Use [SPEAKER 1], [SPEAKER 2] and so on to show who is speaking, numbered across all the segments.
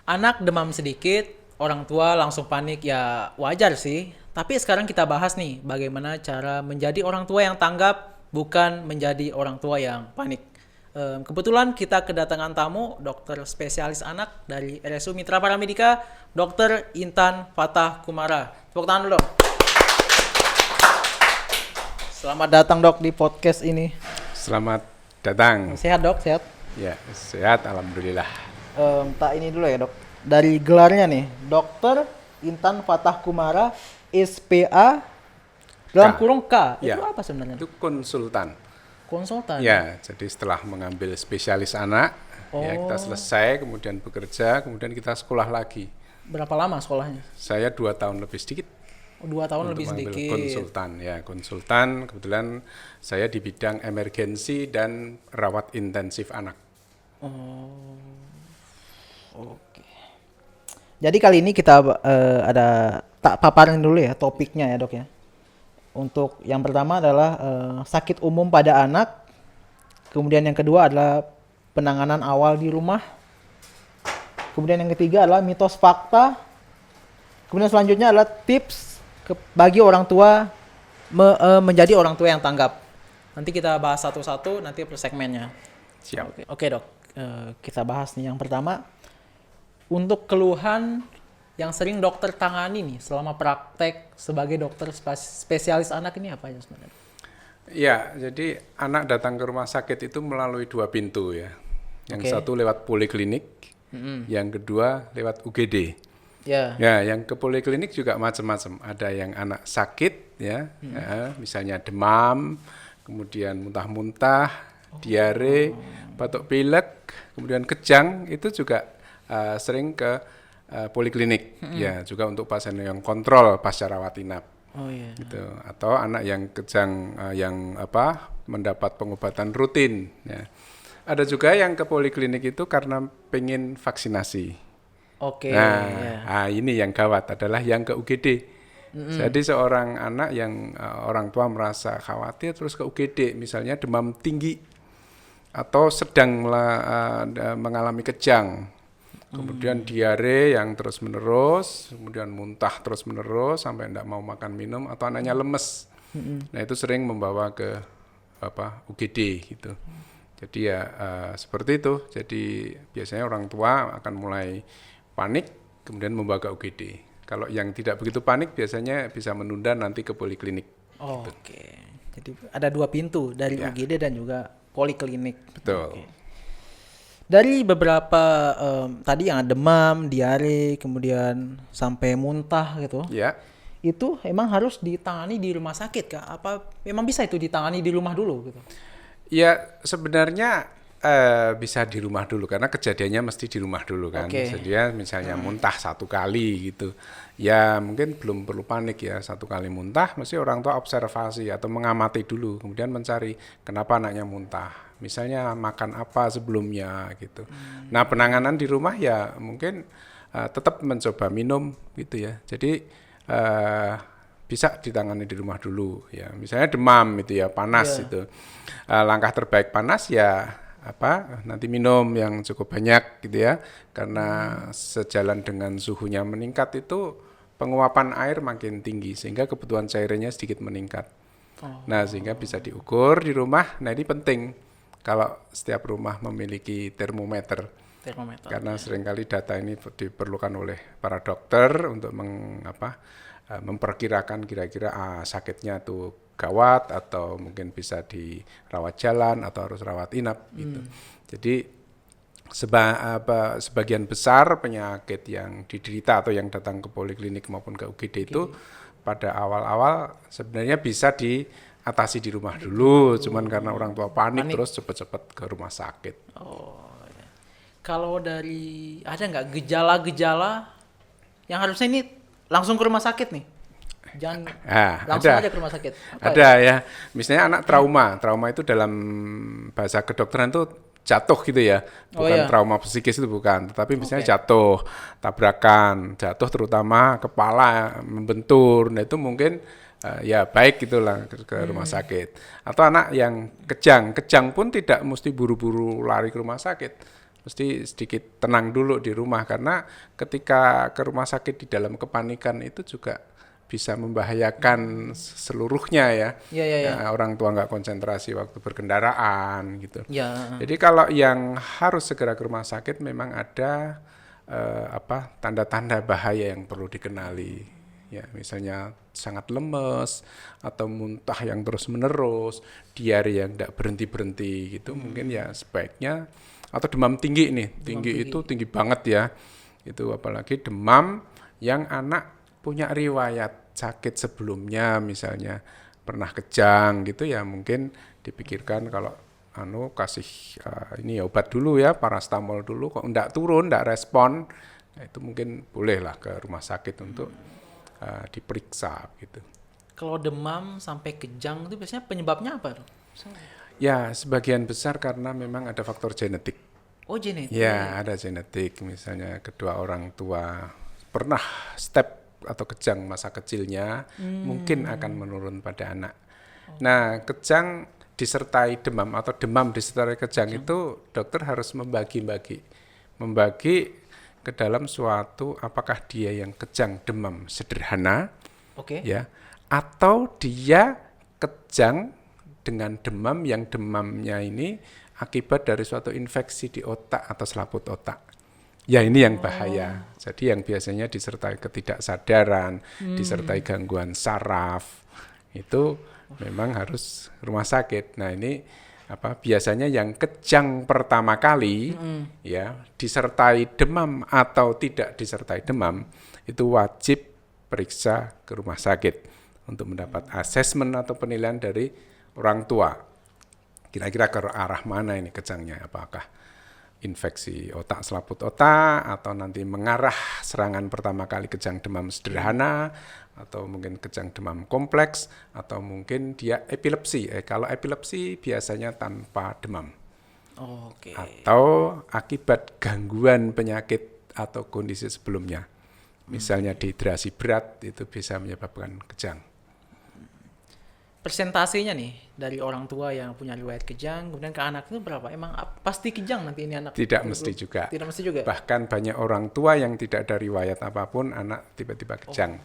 [SPEAKER 1] Anak demam sedikit, orang tua langsung panik, ya wajar sih. Tapi sekarang kita bahas nih, bagaimana cara menjadi orang tua yang tanggap, bukan menjadi orang tua yang panik. Kebetulan kita kedatangan tamu, dokter spesialis anak dari RSU Mitra Paramedika, Dokter Intan Fatah Kumara. Tepuk tangan dulu dong. Selamat datang dok di podcast ini.
[SPEAKER 2] Selamat datang.
[SPEAKER 1] Sehat dok, sehat?
[SPEAKER 2] Ya, sehat alhamdulillah.
[SPEAKER 1] Tak ini dulu ya dok. Dari gelarnya nih, Dokter Intan Fatah Kumara, SPA dalam kurung K.
[SPEAKER 2] Ya.
[SPEAKER 1] Itu apa sebenarnya?
[SPEAKER 2] Itu konsultan.
[SPEAKER 1] Konsultan.
[SPEAKER 2] Ya, jadi setelah mengambil spesialis anak, ya kita selesai, kemudian bekerja, kemudian kita sekolah lagi.
[SPEAKER 1] Berapa lama sekolahnya?
[SPEAKER 2] Saya 2 tahun lebih sedikit.
[SPEAKER 1] 2 tahun
[SPEAKER 2] untuk
[SPEAKER 1] lebih
[SPEAKER 2] mengambil
[SPEAKER 1] sedikit.
[SPEAKER 2] konsultan. Ya, konsultan. Kebetulan saya di bidang emergensi dan rawat intensif anak.
[SPEAKER 1] Oke. Jadi kali ini kita ada tak paparin dulu ya topiknya ya dok ya. Untuk yang pertama adalah sakit umum pada anak. Kemudian yang kedua adalah penanganan awal di rumah. Kemudian yang ketiga adalah mitos fakta. Kemudian selanjutnya adalah tips bagi orang tua menjadi orang tua yang tanggap. Nanti kita bahas satu-satu nanti per segmennya.
[SPEAKER 2] Siap.
[SPEAKER 1] Oke dok, kita bahas nih yang pertama. Untuk keluhan yang sering dokter tangani nih selama praktek sebagai dokter spesialis anak ini apa ya sebenarnya?
[SPEAKER 2] Ya, jadi anak datang ke rumah sakit itu melalui 2 pintu ya. Yang satu lewat poliklinik, yang kedua lewat UGD.
[SPEAKER 1] Ya.
[SPEAKER 2] Ya, yang ke poliklinik juga macam-macam. Ada yang anak sakit ya, misalnya demam, kemudian muntah-muntah, diare, batuk pilek, kemudian kejang, itu juga sering ke poliklinik. Ya, juga untuk pasien yang kontrol pasca rawat inap.
[SPEAKER 1] Oh iya.
[SPEAKER 2] Gitu. Atau anak yang kejang yang mendapat pengobatan rutin ya. Ada juga yang ke poliklinik itu karena pengen vaksinasi.
[SPEAKER 1] Oke.
[SPEAKER 2] Nah, ini yang gawat adalah yang ke UGD. Jadi seorang anak yang orang tua merasa khawatir terus ke UGD, misalnya demam tinggi atau sedang mengalami kejang, kemudian diare yang terus menerus, kemudian muntah terus menerus sampai tidak mau makan minum, atau anaknya lemes. Nah itu sering membawa ke UGD gitu. Jadi ya seperti itu. Jadi biasanya orang tua akan mulai panik, kemudian membawa ke UGD. Kalau yang tidak begitu panik biasanya bisa menunda nanti ke poliklinik.
[SPEAKER 1] Gitu. Oke. Jadi ada 2 pintu dari UGD dan juga poliklinik.
[SPEAKER 2] Betul.
[SPEAKER 1] Oke. Dari beberapa tadi yang demam, diare, kemudian sampai muntah gitu.
[SPEAKER 2] Ya.
[SPEAKER 1] Itu emang harus ditangani di rumah sakit kah? Apa memang bisa itu ditangani di rumah dulu gitu?
[SPEAKER 2] Ya sebenarnya bisa di rumah dulu karena kejadiannya mesti di rumah dulu kan. Jadi ya misalnya muntah 1 kali gitu, ya mungkin belum perlu panik ya. 1 kali muntah mesti orang tua observasi atau mengamati dulu, kemudian mencari kenapa anaknya muntah. Misalnya makan apa sebelumnya gitu. Nah penanganan di rumah ya mungkin tetap mencoba minum gitu ya. Jadi bisa ditangani di rumah dulu ya. Misalnya demam itu ya, panas itu. Langkah terbaik panas ya nanti minum yang cukup banyak gitu ya. Karena sejalan dengan suhunya meningkat itu penguapan air makin tinggi sehingga kebutuhan cairannya sedikit meningkat. Nah, sehingga bisa diukur di rumah. Nah, ini penting kalau setiap rumah memiliki termometer. Karena seringkali data ini diperlukan oleh para dokter untuk memperkirakan kira-kira sakitnya tuh gawat atau mungkin bisa dirawat jalan atau harus rawat inap gitu. Jadi sebagian besar penyakit yang diderita atau yang datang ke poliklinik maupun ke UGD itu pada awal-awal sebenarnya bisa diatasi di rumah dulu, cuman karena orang tua panik terus cepat-cepat ke rumah sakit.
[SPEAKER 1] Kalau dari ada nggak gejala-gejala yang harusnya ini langsung ke rumah sakit nih? Jangan langsung aja ke rumah sakit.
[SPEAKER 2] Ada ya. Misalnya anak trauma itu dalam bahasa kedokteran itu jatuh gitu ya. Bukan trauma psikis itu bukan, tetapi misalnya jatuh, tabrakan, jatuh terutama kepala membentur. Nah itu mungkin ya baik gitulah ke rumah sakit. Atau anak yang kejang pun tidak mesti buru-buru lari ke rumah sakit. mesti sedikit tenang dulu di rumah, karena ketika ke rumah sakit di dalam kepanikan itu juga bisa membahayakan seluruhnya ya.
[SPEAKER 1] Iya, iya, iya.
[SPEAKER 2] Orang tua nggak konsentrasi waktu berkendaraan gitu.
[SPEAKER 1] Ya.
[SPEAKER 2] Jadi kalau yang harus segera ke rumah sakit memang ada tanda-tanda bahaya yang perlu dikenali. Ya, misalnya sangat lemes atau muntah yang terus-menerus, diare yang tidak berhenti-berhenti gitu, mungkin ya sebaiknya, atau demam tinggi nih, tinggi itu tinggi banget ya. Itu apalagi demam yang anak punya riwayat sakit sebelumnya, misalnya pernah kejang gitu ya, mungkin dipikirkan kalau kasih ini ya obat dulu ya, paracetamol dulu, kok enggak turun, enggak respon, nah, itu mungkin bolehlah ke rumah sakit untuk diperiksa gitu.
[SPEAKER 1] Kalau demam sampai kejang itu biasanya penyebabnya apa tuh?
[SPEAKER 2] Ya, sebagian besar karena memang ada faktor genetik.
[SPEAKER 1] Oh, genetik.
[SPEAKER 2] Ya, ada genetik, misalnya kedua orang tua pernah step atau kejang masa kecilnya, mungkin akan menurun pada anak. Nah, kejang disertai demam atau demam disertai kejang itu dokter harus membagi ke dalam suatu, apakah dia yang kejang demam sederhana, ya, atau dia kejang dengan demam yang demamnya ini akibat dari suatu infeksi di otak atau selaput otak. Ya, ini yang bahaya. Jadi yang biasanya disertai ketidaksadaran, disertai gangguan saraf, itu memang harus rumah sakit. Nah, ini biasanya yang kejang pertama kali ya disertai demam atau tidak disertai demam, itu wajib periksa ke rumah sakit untuk mendapat asesmen atau penilaian dari orang tua. Kira-kira ke arah mana ini kejangnya, apakah infeksi otak, selaput otak, atau nanti mengarah serangan pertama kali kejang demam sederhana, atau mungkin kejang demam kompleks, atau mungkin dia epilepsi. Kalau epilepsi biasanya tanpa demam. Atau akibat gangguan penyakit atau kondisi sebelumnya. Misalnya dehidrasi berat, itu bisa menyebabkan kejang.
[SPEAKER 1] Persentasenya nih dari orang tua yang punya riwayat kejang kemudian ke anak itu berapa? Emang pasti kejang nanti ini anak?
[SPEAKER 2] Tidak mesti juga.
[SPEAKER 1] Tidak mesti juga.
[SPEAKER 2] Bahkan banyak orang tua yang tidak ada riwayat apapun, anak tiba-tiba kejang.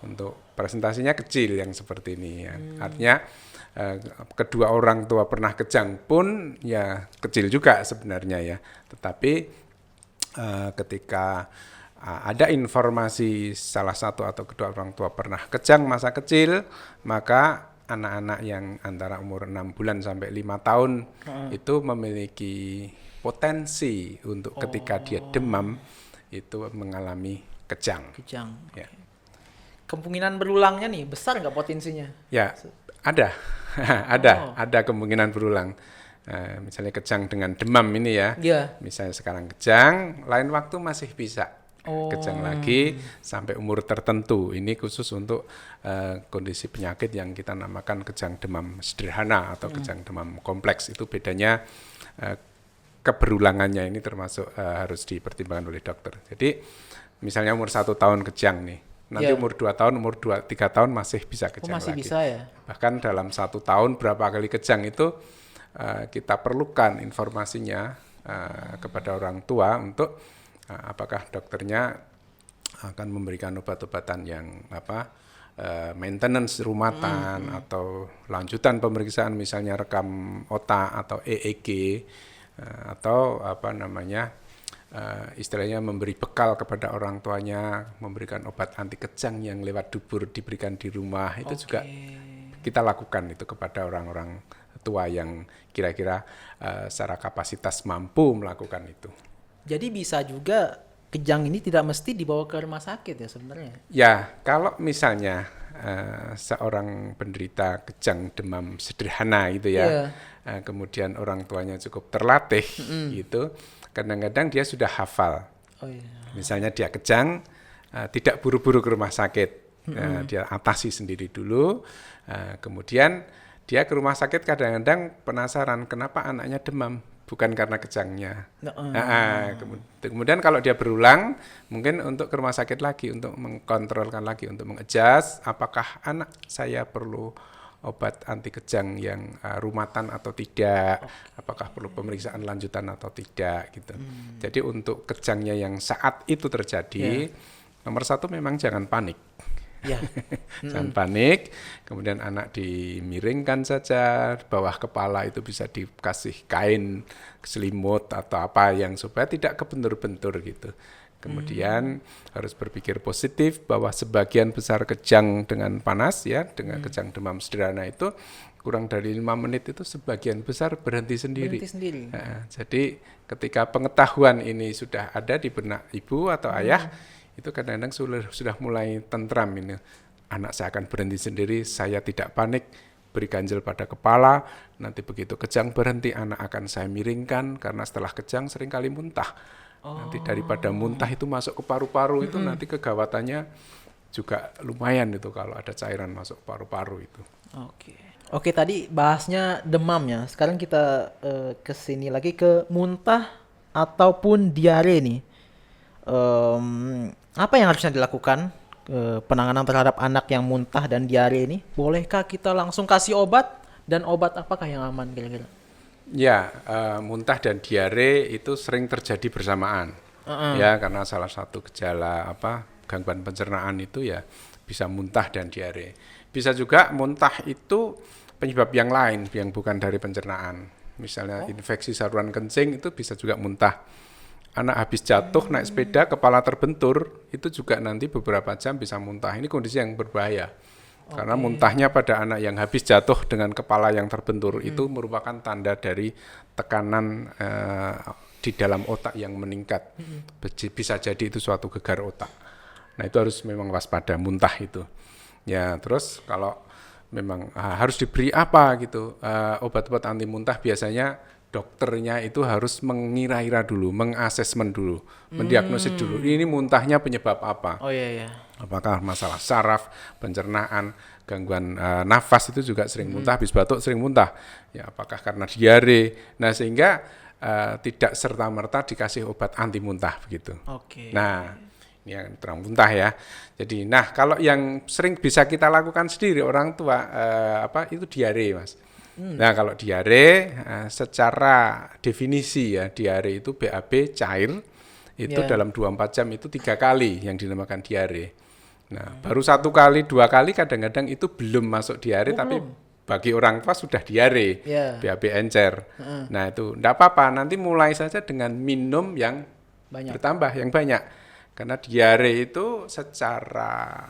[SPEAKER 2] Untuk presentasinya kecil yang seperti ini ya. Artinya kedua orang tua pernah kejang pun ya kecil juga sebenarnya ya. Tetapi ketika ada informasi salah satu atau kedua orang tua pernah kejang masa kecil, maka anak-anak yang antara umur 6 bulan sampai 5 tahun itu memiliki potensi untuk ketika dia demam itu mengalami kejang. Ya.
[SPEAKER 1] Kemungkinan berulangnya nih besar nggak potensinya?
[SPEAKER 2] Ya, ada. Ada kemungkinan berulang. Misalnya kejang dengan demam ini ya. Misalnya sekarang kejang, lain waktu masih bisa kejang lagi sampai umur tertentu. Ini khusus untuk kondisi penyakit yang kita namakan kejang demam sederhana atau kejang demam kompleks. Itu bedanya, keberulangannya ini termasuk harus dipertimbangkan oleh dokter. Jadi misalnya umur 1 tahun kejang nih, nanti umur 2 tahun, umur 3 tahun masih bisa kejang
[SPEAKER 1] masih
[SPEAKER 2] lagi.
[SPEAKER 1] Bisa ya?
[SPEAKER 2] Bahkan dalam 1 tahun berapa kali kejang itu kita perlukan informasinya kepada orang tua untuk apakah dokternya akan memberikan obat-obatan yang maintenance rumatan atau lanjutan pemeriksaan, misalnya rekam otak atau EEG, atau istilahnya memberi bekal kepada orang tuanya, memberikan obat anti kejang yang lewat dubur diberikan di rumah. Itu juga kita lakukan itu kepada orang-orang tua yang kira-kira secara kapasitas mampu melakukan itu.
[SPEAKER 1] Jadi bisa juga kejang ini tidak mesti dibawa ke rumah sakit ya sebenarnya?
[SPEAKER 2] Ya, kalau misalnya seorang penderita kejang demam sederhana gitu ya, kemudian orang tuanya cukup terlatih gitu, kadang-kadang dia sudah hafal. Misalnya dia kejang, tidak buru-buru ke rumah sakit, dia atasi sendiri dulu, kemudian dia ke rumah sakit kadang-kadang penasaran kenapa anaknya demam. Bukan karena kejangnya. Kemudian kalau dia berulang, mungkin untuk ke rumah sakit lagi, untuk mengkontrolkan lagi, untuk mengadjust apakah anak saya perlu obat anti kejang yang rumatan atau tidak, apakah perlu pemeriksaan lanjutan atau tidak gitu. Jadi untuk kejangnya yang saat itu terjadi, nomor satu memang jangan panik.
[SPEAKER 1] Ya.
[SPEAKER 2] Jangan panik, kemudian anak dimiringkan saja, bawah kepala itu bisa dikasih kain selimut atau apa yang supaya tidak kebentur-bentur gitu. Kemudian harus berpikir positif bahwa sebagian besar kejang dengan panas ya, dengan kejang demam sederhana itu kurang dari 5 menit itu sebagian besar berhenti sendiri. Nah, jadi ketika pengetahuan ini sudah ada di benak ibu atau ayah, itu kadang-kadang sudah mulai tentram ini. Anak saya akan berhenti sendiri, saya tidak panik, beri ganjel pada kepala, nanti begitu kejang berhenti, anak akan saya miringkan, karena setelah kejang seringkali muntah. Nanti daripada muntah itu masuk ke paru-paru itu nanti kegawatannya juga lumayan itu kalau ada cairan masuk paru-paru itu.
[SPEAKER 1] Oke, tadi bahasnya demam ya. Sekarang kita ke sini lagi ke muntah ataupun diare nih. Apa yang harusnya dilakukan penanganan terhadap anak yang muntah dan diare ini? Bolehkah kita langsung kasih obat, dan obat apakah yang aman kira-kira?
[SPEAKER 2] Ya, muntah dan diare itu sering terjadi bersamaan. Ya, karena salah satu gejala gangguan pencernaan itu ya bisa muntah dan diare. Bisa juga muntah itu penyebab yang lain yang bukan dari pencernaan. Misalnya infeksi saluran kencing itu bisa juga muntah. Anak habis jatuh naik sepeda, kepala terbentur, itu juga nanti beberapa jam bisa muntah. Ini kondisi yang berbahaya. Karena muntahnya pada anak yang habis jatuh dengan kepala yang terbentur itu merupakan tanda dari tekanan di dalam otak yang meningkat. Bisa jadi itu suatu gegar otak. Nah itu harus memang waspada, muntah itu. Ya terus kalau memang harus diberi apa gitu, obat-obat anti muntah biasanya dokternya itu harus mengira-ira dulu, mengasesmen dulu, mendiagnosis dulu. Ini muntahnya penyebab apa? Apakah masalah saraf, pencernaan, gangguan nafas itu juga sering muntah, habis batuk sering muntah. Ya, apakah karena diare? Nah, sehingga tidak serta-merta dikasih obat anti muntah begitu. Nah, ini yang terang muntah ya. Jadi, nah kalau yang sering bisa kita lakukan sendiri orang tua itu diare, Mas. Nah kalau diare secara definisi ya, diare itu BAB cair itu dalam 24 jam itu 3 kali yang dinamakan diare. Nah baru 1 kali 2 kali kadang-kadang itu belum masuk diare, tapi bagi orang tua sudah diare, BAB encer. Nah itu enggak apa-apa, nanti mulai saja dengan minum yang bertambah, yang banyak. Karena diare itu secara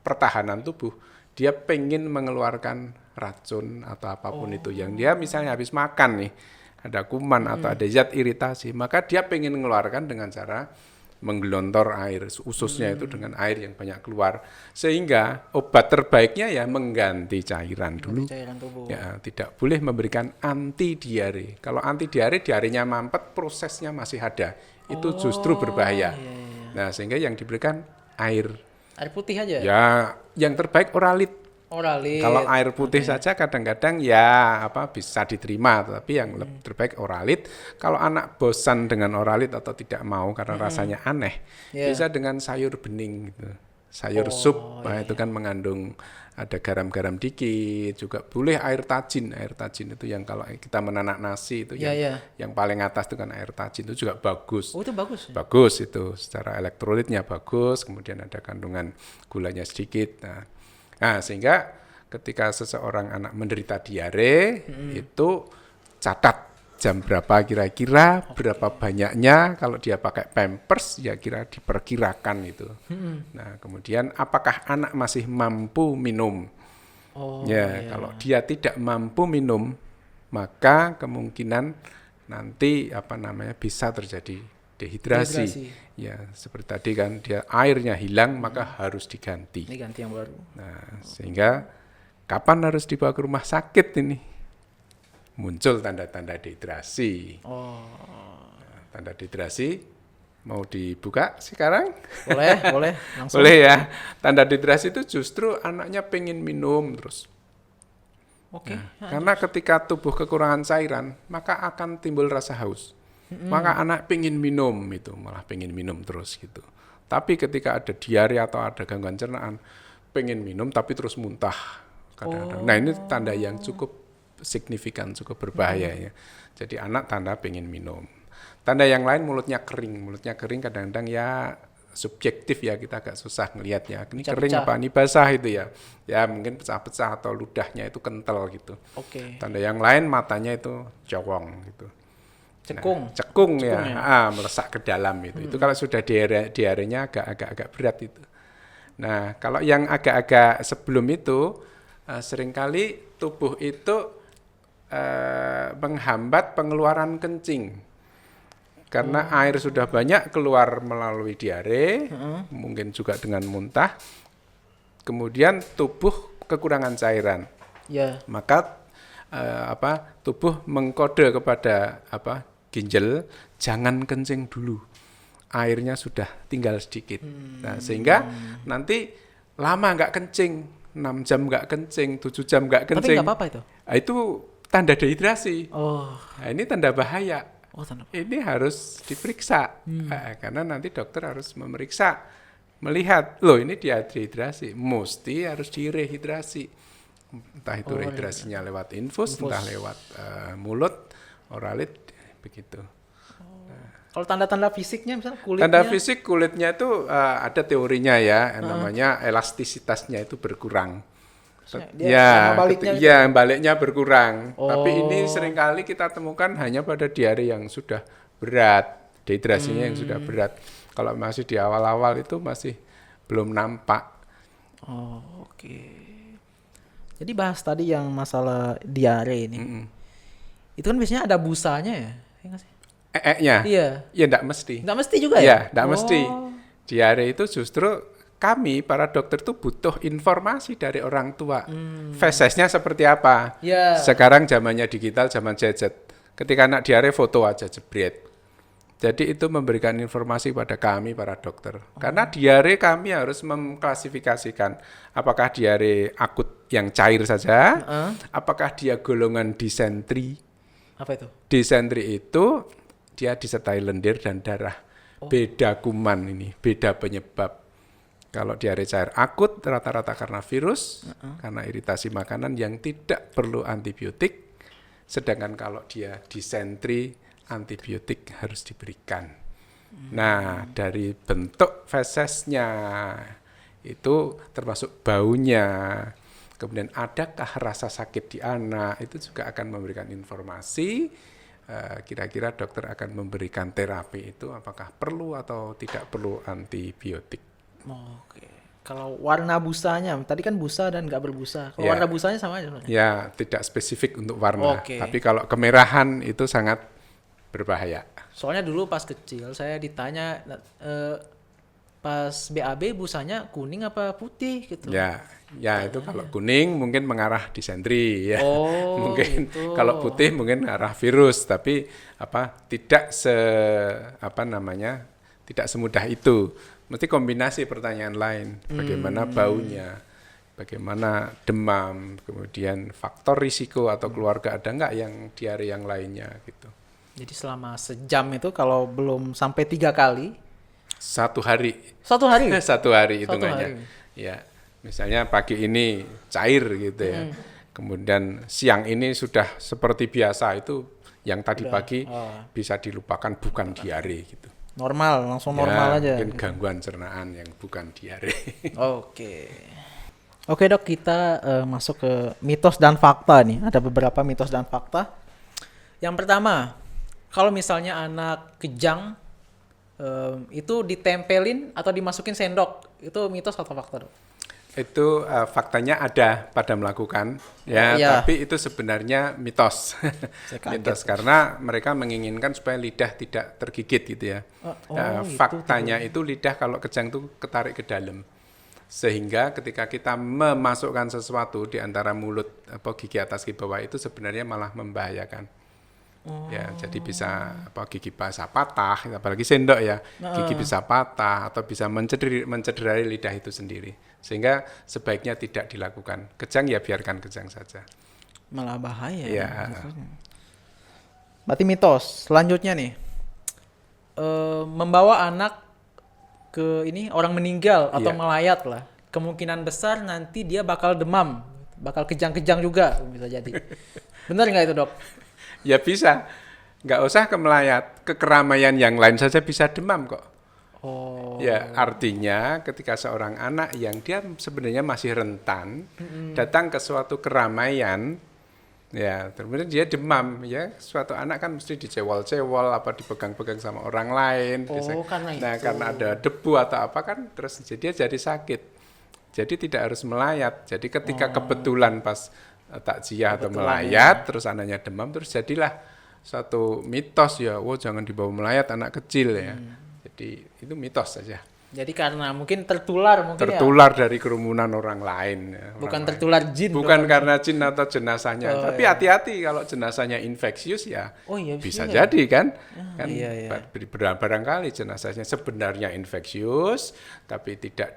[SPEAKER 2] pertahanan tubuh dia pengen mengeluarkan racun atau apapun itu yang dia misalnya habis makan nih, ada kuman atau ada zat iritasi, maka dia pengen mengeluarkan dengan cara menggelontor air, ususnya itu dengan air yang banyak keluar, sehingga obat terbaiknya ya mengganti cairan dulu. Ya, tidak boleh memberikan anti diare. Kalau anti diare, diarenya mampet, prosesnya masih ada, itu justru berbahaya. Nah sehingga yang diberikan air
[SPEAKER 1] putih aja.
[SPEAKER 2] Ya, yang terbaik oralit. Kalau air putih saja kadang-kadang ya bisa diterima, tapi yang terbaik oralit. Kalau anak bosan dengan oralit atau tidak mau karena rasanya aneh, bisa dengan sayur bening gitu. Sayur sup, itu kan mengandung ada garam-garam dikit, juga boleh air tajin. Air tajin itu yang kalau kita menanak nasi itu yang paling atas itu kan air tajin, itu juga bagus.
[SPEAKER 1] Itu bagus.
[SPEAKER 2] Bagus itu secara elektrolitnya bagus, kemudian ada kandungan gulanya sedikit. Nah, sehingga ketika seseorang anak menderita diare, itu catat jam berapa kira-kira, berapa banyaknya, kalau dia pakai Pampers ya kira diperkirakan itu. Nah, kemudian apakah anak masih mampu minum? Kalau dia tidak mampu minum, maka kemungkinan nanti bisa terjadi dehidrasi. Ya, seperti tadi kan dia airnya hilang, maka harus diganti.
[SPEAKER 1] Diganti yang baru.
[SPEAKER 2] Nah, sehingga kapan harus dibawa ke rumah sakit ini? Muncul tanda-tanda dehidrasi. Nah, tanda dehidrasi mau dibuka sekarang?
[SPEAKER 1] Boleh, langsung.
[SPEAKER 2] Boleh ya. Tanda dehidrasi itu justru anaknya pengen minum terus. Karena ketika tubuh kekurangan cairan, maka akan timbul rasa haus. Maka anak pengen minum itu, malah pengen minum terus gitu. Tapi ketika ada diare atau ada gangguan cernaan, pengen minum tapi terus muntah. kadang-kadang. Nah, ini tanda yang cukup signifikan, cukup berbahaya ya. Jadi anak tanda pengen minum. Tanda yang lain mulutnya kering kadang-kadang ya subjektif ya, kita agak susah ngelihatnya. Ini kering apa ini basah itu ya. Ya mungkin pecah-pecah atau ludahnya itu kental gitu. Tanda yang lain matanya itu cowong gitu. Cekung ya. Melesak ke dalam itu. Itu kalau sudah diarenya agak berat itu. Nah, kalau yang agak-agak sebelum itu seringkali tubuh itu menghambat pengeluaran kencing. Karena air sudah banyak keluar melalui diare, mungkin juga dengan muntah. Kemudian tubuh kekurangan cairan. Maka tubuh mengkode kepada ginjal, jangan kencing dulu. Airnya sudah tinggal sedikit. Nah, sehingga nanti lama nggak kencing, 6 jam nggak kencing, 7 jam nggak kencing.
[SPEAKER 1] Tapi nggak apa-apa itu?
[SPEAKER 2] Itu tanda dehidrasi. Nah, ini tanda bahaya. Ini harus diperiksa. Karena nanti dokter harus memeriksa, melihat, loh ini dehidrasi, mesti harus direhidrasi. Entah itu rehidrasinya lewat infus, entah lewat mulut, oralit, begitu.
[SPEAKER 1] Kalau tanda-tanda fisiknya misalnya kulitnya?
[SPEAKER 2] Tanda fisik kulitnya itu ada teorinya ya, namanya elastisitasnya itu berkurang. Baliknya berkurang. Tapi ini seringkali kita temukan hanya pada diare yang sudah berat, dehidrasinya yang sudah berat. Kalau masih di awal-awal itu masih belum nampak.
[SPEAKER 1] Jadi bahas tadi yang masalah diare ini. Itu kan biasanya ada busanya ya?
[SPEAKER 2] Nya? Iya. Ya enggak mesti.
[SPEAKER 1] Enggak mesti juga ya?
[SPEAKER 2] Iya, enggak mesti. Diare itu justru kami para dokter itu butuh informasi dari orang tua. Fesesnya seperti apa? Sekarang zamannya digital, zaman gadget. Ketika anak diare foto aja jebret. Jadi itu memberikan informasi pada kami para dokter. Karena diare kami harus mengklasifikasikan apakah diare akut yang cair saja, apakah dia golongan disentri.
[SPEAKER 1] Apa itu?
[SPEAKER 2] Disentri itu dia disertai lendir dan darah. Beda kuman ini, beda penyebab. Kalau diare cair akut rata-rata karena virus, karena iritasi makanan yang tidak perlu antibiotik. Sedangkan kalau dia disentri, antibiotik harus diberikan. Nah, dari bentuk fesesnya itu termasuk baunya. Kemudian adakah rasa sakit di anak, itu juga akan memberikan informasi. Kira-kira dokter akan memberikan terapi itu apakah perlu atau tidak perlu antibiotik.
[SPEAKER 1] Kalau warna busanya, tadi kan busa dan nggak berbusa. Kalau warna busanya sama aja?
[SPEAKER 2] Ya, tidak spesifik untuk warna. Tapi kalau kemerahan itu sangat berbahaya.
[SPEAKER 1] Soalnya dulu pas kecil saya ditanya pas BAB busanya kuning apa putih gitu.
[SPEAKER 2] Ya itu kalau kuning mungkin mengarah disentri ya. Mungkin gitu. Kalau putih mungkin arah virus, tapi tidak tidak semudah itu. Mesti kombinasi pertanyaan lain. Bagaimana baunya, bagaimana demam, kemudian faktor risiko atau keluarga ada nggak yang diare yang lainnya gitu.
[SPEAKER 1] Jadi selama sejam itu kalau belum sampai 3 kali?
[SPEAKER 2] 1 hari.
[SPEAKER 1] 1 hari?
[SPEAKER 2] 1 hari hitungannya. Ya, misalnya pagi ini cair gitu ya. Kemudian siang ini sudah seperti biasa, itu yang tadi pagi bisa dilupakan, bukan diare gitu.
[SPEAKER 1] Normal, langsung normal aja.
[SPEAKER 2] Mungkin gangguan cernaan yang bukan diare.
[SPEAKER 1] Oke dok, kita masuk ke mitos dan fakta nih. Ada beberapa mitos dan fakta. Yang pertama, kalau misalnya anak kejang itu ditempelin atau dimasukin sendok, itu mitos atau fakta dok?
[SPEAKER 2] Itu faktanya ada pada melakukan tapi itu sebenarnya mitos. Mitos karena mereka menginginkan supaya lidah tidak tergigit gitu ya. Faktanya itu lidah kalau kejang itu ketarik ke dalam, sehingga ketika kita memasukkan sesuatu di antara mulut gigi atas gigi bawah itu sebenarnya malah membahayakan. Ya, jadi bisa gigi bisa patah, apalagi sendok ya, gigi bisa patah atau bisa mencederai lidah itu sendiri. Sehingga sebaiknya tidak dilakukan. Kejang ya biarkan kejang saja.
[SPEAKER 1] Malah bahaya. Ya. Berarti mitos. Selanjutnya nih, membawa anak ke orang meninggal atau melayat lah, kemungkinan besar nanti dia bakal demam. bakal kejang-kejang juga bisa jadi. Benar nggak itu, Dok?
[SPEAKER 2] Ya bisa, nggak usah ke melayat, ke keramaian yang lain saja bisa demam kok.
[SPEAKER 1] Oh.
[SPEAKER 2] Ya, artinya ketika seorang anak yang dia sebenarnya masih rentan datang ke suatu keramaian, ya, kemudian dia demam, ya, suatu anak kan mesti dicewol-cewol, apa dipegang-pegang sama orang lain,
[SPEAKER 1] Karena
[SPEAKER 2] nah
[SPEAKER 1] itu.
[SPEAKER 2] karena ada debu atau apa kan, terus dia jadi sakit. Jadi tidak harus melayat. Jadi ketika kebetulan pas takziah atau melayat, terus anaknya demam, terus jadilah satu mitos ya, jangan dibawa melayat anak kecil ya. Jadi itu mitos saja.
[SPEAKER 1] Jadi karena mungkin tertular mungkin
[SPEAKER 2] Tertular dari kerumunan orang lain. Ya,
[SPEAKER 1] bukan
[SPEAKER 2] orang
[SPEAKER 1] tertular jin.
[SPEAKER 2] bukan karena jin atau jenazahnya. Tapi hati-hati kalau jenazahnya infeksius ya bisa jadi kan. Barangkali jenazahnya sebenarnya infeksius tapi tidak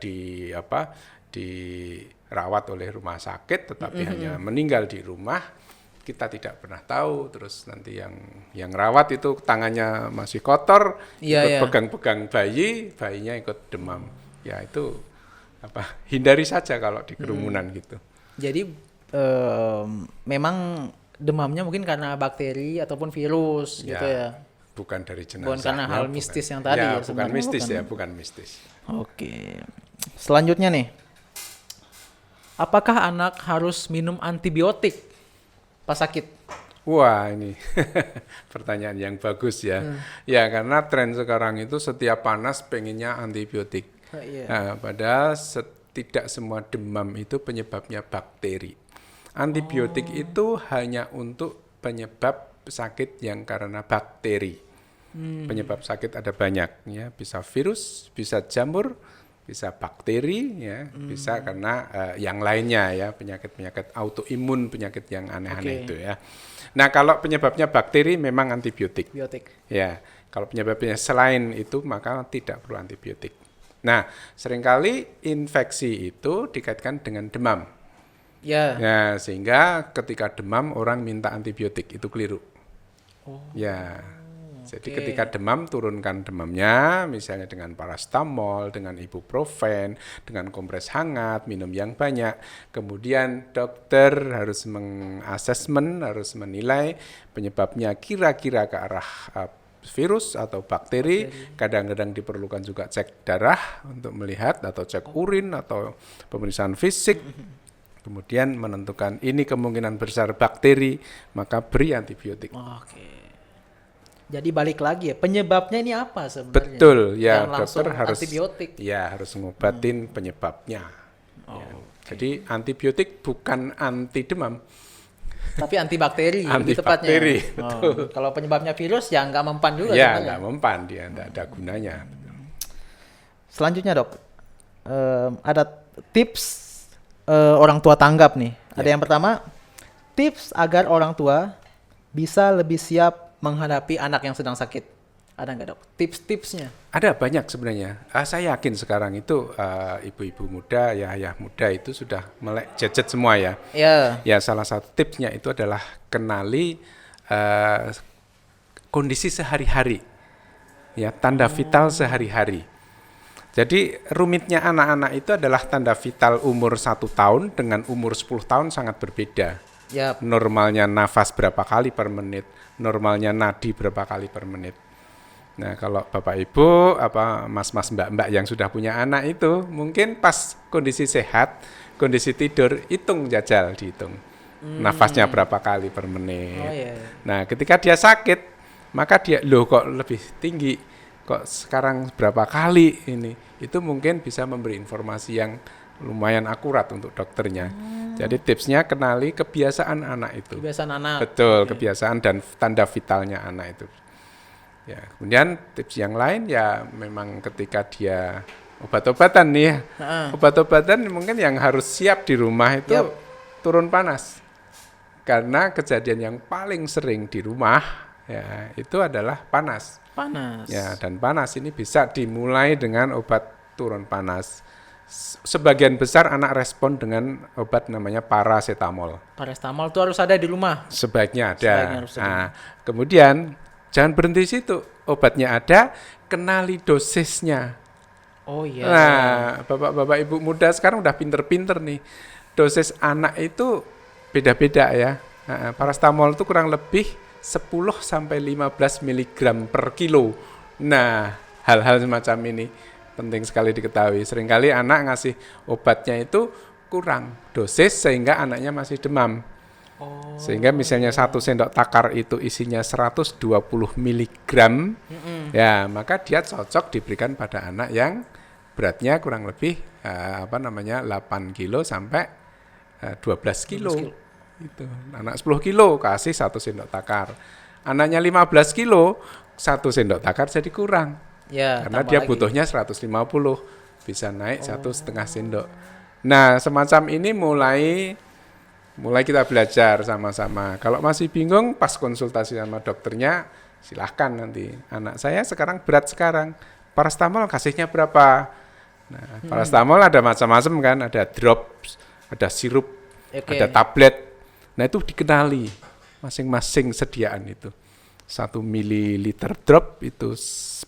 [SPEAKER 2] dirawat oleh rumah sakit tetapi hanya meninggal di rumah. Kita tidak pernah tahu, terus nanti yang rawat itu tangannya masih kotor, ikut pegang-pegang bayinya ikut demam. Ya itu hindari saja kalau di kerumunan gitu.
[SPEAKER 1] Jadi memang demamnya mungkin karena bakteri ataupun virus gitu ya.
[SPEAKER 2] Bukan dari jenazah.
[SPEAKER 1] Bukan karena hal mistis yang tadi ya.
[SPEAKER 2] Bukan mistis ya, bukan mistis.
[SPEAKER 1] Oke. Selanjutnya nih. Apakah anak harus minum antibiotik pas sakit?
[SPEAKER 2] Wah, ini pertanyaan yang bagus ya. Ya, karena tren sekarang itu setiap panas pengennya antibiotik. Padahal tidak semua demam itu penyebabnya bakteri. Antibiotik itu hanya untuk penyebab sakit yang karena bakteri. Penyebab sakit ada banyak ya, bisa virus, bisa jamur, bisa bakteri, ya, bisa karena yang lainnya ya, penyakit-penyakit autoimun, penyakit yang aneh-aneh itu ya. Nah, kalau penyebabnya bakteri memang antibiotik. Ya, kalau penyebabnya selain itu maka tidak perlu antibiotik. Nah, seringkali infeksi itu dikaitkan dengan demam. Ya, sehingga ketika demam orang minta antibiotik, itu keliru. Ya. Jadi ketika demam, turunkan demamnya, misalnya dengan paracetamol, dengan ibuprofen, dengan kompres hangat, minum yang banyak. Kemudian dokter harus mengasesmen, harus menilai penyebabnya kira-kira ke arah virus atau bakteri. Kadang-kadang diperlukan juga cek darah untuk melihat, atau cek urin, atau pemeriksaan fisik. Kemudian menentukan ini kemungkinan besar bakteri, maka beri antibiotik.
[SPEAKER 1] Jadi balik lagi ya, penyebabnya ini apa sebenarnya?
[SPEAKER 2] Betul, ya dokter harus
[SPEAKER 1] antibiotik.
[SPEAKER 2] Ya harus ngobatin penyebabnya. Jadi antibiotik bukan anti demam,
[SPEAKER 1] tapi antibakteri.
[SPEAKER 2] Antibakteri,
[SPEAKER 1] betul. Kalau penyebabnya virus ya nggak mempan juga.
[SPEAKER 2] Ya nggak mempan, dia nggak ada gunanya.
[SPEAKER 1] Selanjutnya dok, ada tips orang tua tanggap nih. Ada yang pertama, tips agar orang tua bisa lebih siap menghadapi anak yang sedang sakit. Ada nggak dok tips-tipsnya?
[SPEAKER 2] Ada banyak sebenarnya. Saya yakin sekarang itu ibu-ibu muda, ya ayah muda itu sudah melek gadget semua ya. Ya salah satu tipsnya itu adalah kenali kondisi sehari-hari, ya tanda vital sehari-hari. Jadi rumitnya anak-anak itu adalah tanda vital umur 1 tahun dengan umur 10 tahun sangat berbeda. Normalnya nafas berapa kali per menit, normalnya nadi berapa kali per menit. Nah, kalau Bapak Ibu, mas-mas mbak-mbak yang sudah punya anak itu, mungkin pas kondisi sehat, kondisi tidur, dihitung. Nafasnya berapa kali per menit. Nah, ketika dia sakit, maka dia, kok lebih tinggi, kok sekarang berapa kali ini. Itu mungkin bisa memberi informasi yang lumayan akurat untuk dokternya. Jadi tipsnya kenali kebiasaan anak itu.
[SPEAKER 1] Kebiasaan anak.
[SPEAKER 2] Betul, kebiasaan dan tanda vitalnya anak itu. Ya, kemudian tips yang lain ya memang ketika dia obat-obatan nih ya. Obat-obatan mungkin yang harus siap di rumah itu turun panas. Karena kejadian yang paling sering di rumah ya itu adalah panas. Ya, dan panas ini bisa dimulai dengan obat turun panas. Sebagian besar anak respon dengan obat namanya paracetamol.
[SPEAKER 1] Paracetamol itu harus ada di rumah.
[SPEAKER 2] Sebaiknya ada. Nah, kemudian jangan berhenti di situ. Obatnya ada, kenali dosisnya. Nah, bapak-bapak ibu muda sekarang udah pinter-pinter nih. dosis anak itu beda-beda ya. Paracetamol itu kurang lebih 10 sampai 15 mg per kilo. Nah, hal-hal semacam ini penting sekali diketahui. Seringkali anak ngasih obatnya itu kurang dosis sehingga anaknya masih demam. Sehingga misalnya 1 sendok takar itu isinya 120 mg, ya maka dia cocok diberikan pada anak yang beratnya kurang lebih 8 kilo sampai 12 kilo. Itu. Anak 10 kilo kasih 1 sendok takar. Anaknya 15 kilo 1 sendok takar jadi kurang.
[SPEAKER 1] Ya,
[SPEAKER 2] Karena dia butuhnya 150, bisa naik 1,5 sendok. Nah, semacam ini mulai kita belajar sama-sama. Kalau masih bingung pas konsultasi sama dokternya, silahkan nanti. Anak saya sekarang berat sekarang, paracetamol kasihnya berapa? Nah, paracetamol ada macam-macam kan, ada drops, ada sirup, ada tablet. Nah, itu dikenali masing-masing sediaan itu. 1 mililiter drop itu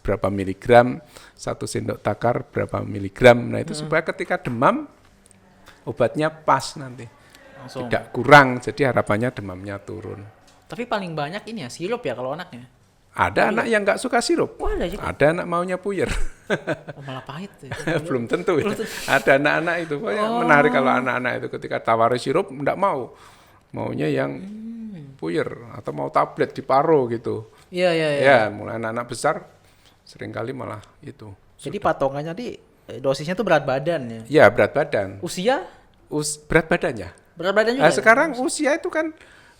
[SPEAKER 2] berapa miligram, 1 sendok takar berapa miligram. Nah, itu supaya ketika demam obatnya pas nanti.
[SPEAKER 1] Langsung.
[SPEAKER 2] Tidak kurang, jadi harapannya demamnya turun.
[SPEAKER 1] Tapi paling banyak ini ya sirup ya kalau anaknya.
[SPEAKER 2] Ada anak yang nggak suka sirup.
[SPEAKER 1] Wah, ada juga.
[SPEAKER 2] Ada anak maunya puyer.
[SPEAKER 1] Malah pahit. Ya.
[SPEAKER 2] Belum tentu ya. Ada anak-anak itu. Menarik kalau anak-anak itu ketika tawari sirup nggak mau. Maunya yang puyer atau mau tablet diparo gitu.
[SPEAKER 1] Iya.
[SPEAKER 2] Ya, mulai anak-anak besar seringkali malah itu.
[SPEAKER 1] Jadi patongannya dosisnya tuh berat badan ya.
[SPEAKER 2] Ya, berat badan.
[SPEAKER 1] Usia?
[SPEAKER 2] Berat badannya.
[SPEAKER 1] Berat badan juga.
[SPEAKER 2] Nah, sekarang usia itu kan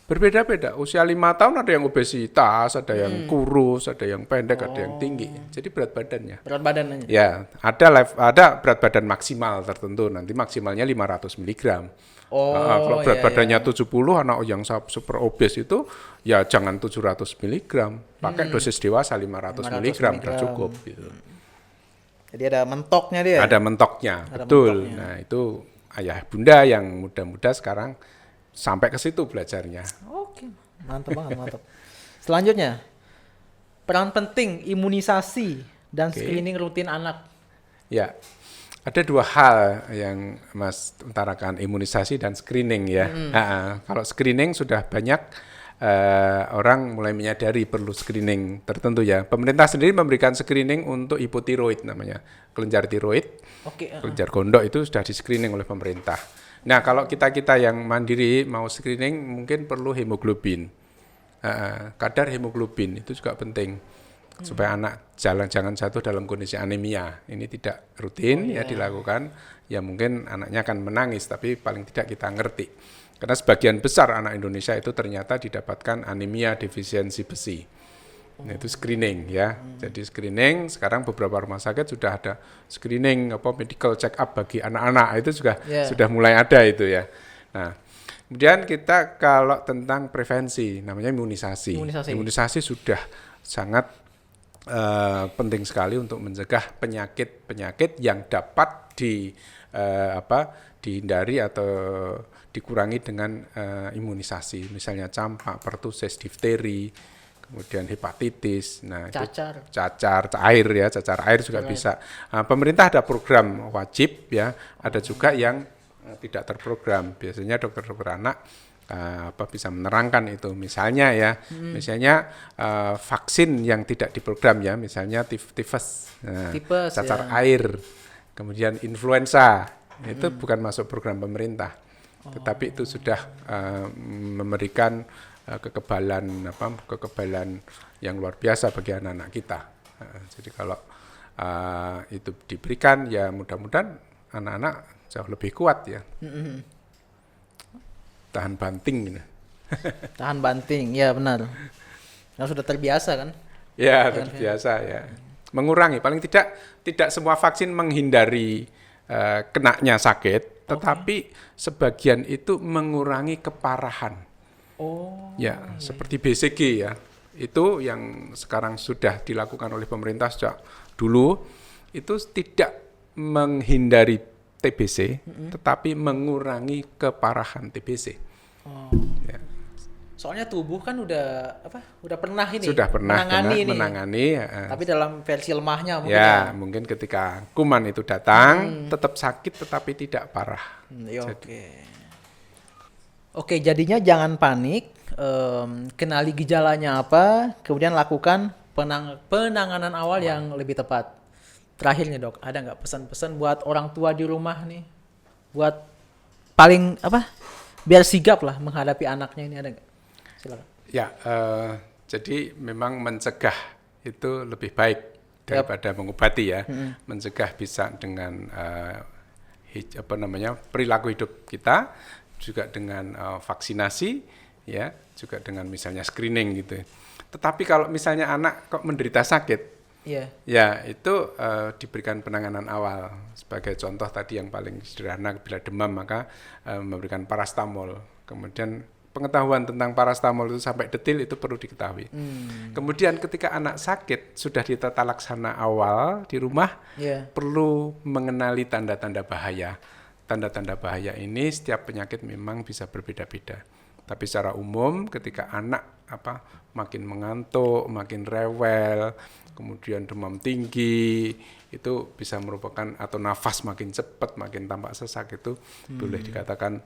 [SPEAKER 2] berbeda-beda. Usia 5 tahun ada yang obesitas, ada yang kurus, ada yang pendek, ada yang tinggi. Jadi berat badannya.
[SPEAKER 1] Berat badannya.
[SPEAKER 2] Ya, ada berat badan maksimal tertentu. Nanti maksimalnya 500 mg. Kalau berat badannya 70, anak yang super obes itu ya jangan 700 mg. Pakai dosis dewasa 500 mg udah cukup gitu.
[SPEAKER 1] Jadi ada mentoknya dia.
[SPEAKER 2] Ada mentoknya, betul. Mentoknya. Nah, itu ayah bunda yang muda-muda sekarang sampai ke situ belajarnya.
[SPEAKER 1] Oke, mantap banget, mantap. Selanjutnya, peran penting imunisasi dan screening rutin anak.
[SPEAKER 2] Ya, ada 2 hal yang Mas utarakan, imunisasi dan screening ya. Kalau screening sudah banyak orang mulai menyadari perlu screening tertentu ya. Pemerintah sendiri memberikan screening untuk hipotiroid namanya, kelenjar tiroid. Kelenjar gondok itu sudah di screening oleh pemerintah. Nah, kalau kita yang mandiri mau screening mungkin perlu hemoglobin. Kadar hemoglobin itu juga penting supaya anak jangan jatuh dalam kondisi anemia. Ini tidak rutin dilakukan. Ya mungkin anaknya akan menangis, tapi paling tidak kita ngerti. Karena sebagian besar anak Indonesia itu ternyata didapatkan anemia defisiensi besi. Nah, itu screening ya. Jadi screening sekarang beberapa rumah sakit sudah ada screening medical check up bagi anak-anak. Itu juga sudah mulai ada itu ya. Nah, kemudian kita kalau tentang prevensi namanya imunisasi. Imunisasi sudah sangat penting sekali untuk mencegah penyakit-penyakit yang dapat dihindari atau dikurangi dengan imunisasi. Misalnya campak, pertusis, difteri, kemudian hepatitis, cacar air juga bisa. Pemerintah ada program wajib ya, ada juga yang tidak terprogram. Biasanya dokter-dokter anak bisa menerangkan itu. Misalnya vaksin yang tidak diprogram ya, misalnya tifus, cacar air, kemudian influenza, itu bukan masuk program pemerintah, tetapi itu sudah memberikan kekebalan yang luar biasa bagi anak-anak kita. Jadi kalau itu diberikan ya mudah-mudahan anak-anak jauh lebih kuat ya. Tahan banting gitu.
[SPEAKER 1] Tahan banting, ya benar. Nah, sudah terbiasa kan?
[SPEAKER 2] Ya, terbiasa ya. Mengurangi, paling tidak semua vaksin menghindari kenanya sakit, tetapi sebagian itu mengurangi keparahan. Seperti BCG ya. Itu yang sekarang sudah dilakukan oleh pemerintah sejak dulu, itu tidak menghindari TBC, tetapi mengurangi keparahan TBC. Ya.
[SPEAKER 1] Soalnya tubuh kan udah pernah ini
[SPEAKER 2] Sudah pernah
[SPEAKER 1] menangani ini.
[SPEAKER 2] ya.
[SPEAKER 1] Tapi dalam versi lemahnya mungkin
[SPEAKER 2] Ya, mungkin ketika kuman itu datang tetap sakit tetapi tidak parah.
[SPEAKER 1] Ya, Oke, jadinya jangan panik, kenali gejalanya apa, kemudian lakukan penanganan awal yang lebih tepat. Terakhir nih dok, ada nggak pesan-pesan buat orang tua di rumah nih, buat paling biar sigap lah menghadapi anaknya ini, ada nggak? Silakan.
[SPEAKER 2] Ya, jadi memang mencegah itu lebih baik daripada mengobati ya. Mencegah bisa dengan perilaku hidup kita, juga dengan vaksinasi, ya, juga dengan misalnya screening gitu. Tetapi kalau misalnya anak kok menderita sakit, ya itu diberikan penanganan awal. Sebagai contoh tadi yang paling sederhana, bila demam maka memberikan parastamol. Kemudian pengetahuan tentang parastamol itu sampai detail itu perlu diketahui. Kemudian ketika anak sakit sudah ditata laksana awal di rumah, perlu mengenali tanda-tanda bahaya. Tanda-tanda bahaya ini setiap penyakit memang bisa berbeda-beda. Tapi secara umum ketika anak makin mengantuk, makin rewel, kemudian demam tinggi, itu bisa merupakan, atau nafas makin cepat, makin tampak sesak, itu boleh dikatakan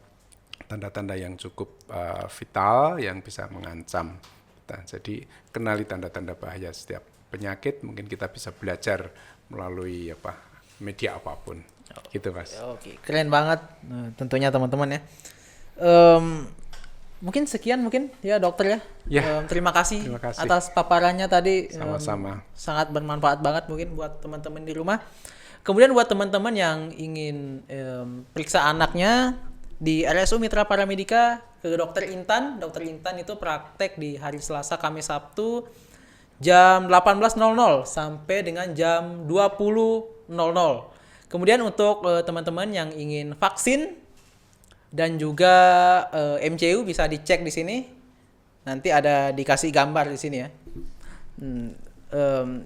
[SPEAKER 2] tanda-tanda yang cukup vital yang bisa mengancam. Nah, jadi kenali tanda-tanda bahaya setiap penyakit, mungkin kita bisa belajar melalui media apapun. Gitu Mas.
[SPEAKER 1] Oke, keren banget tentunya teman-teman ya. Mungkin sekian ya dokter ya. Terima kasih atas paparannya tadi.
[SPEAKER 2] Sama-sama.
[SPEAKER 1] Sangat bermanfaat banget mungkin buat teman-teman di rumah. Kemudian buat teman-teman yang ingin periksa anaknya di RSU Mitra Paramedika ke Dokter Intan. Dokter Intan itu praktek di hari Selasa, Kamis, Sabtu jam 18.00 sampai dengan jam 20.00. Kemudian untuk teman-teman yang ingin vaksin dan juga MCU bisa dicek di sini. Nanti ada dikasih gambar di sini ya.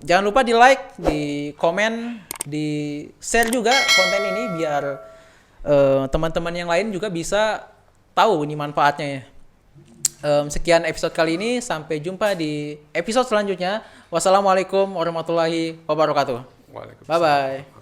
[SPEAKER 1] Jangan lupa di like, di komen, di share juga konten ini biar teman-teman yang lain juga bisa tahu ini manfaatnya ya. Sekian episode kali ini, sampai jumpa di episode selanjutnya. Wassalamualaikum warahmatullahi wabarakatuh.
[SPEAKER 2] Waalaikumsalam.
[SPEAKER 1] Bye bye.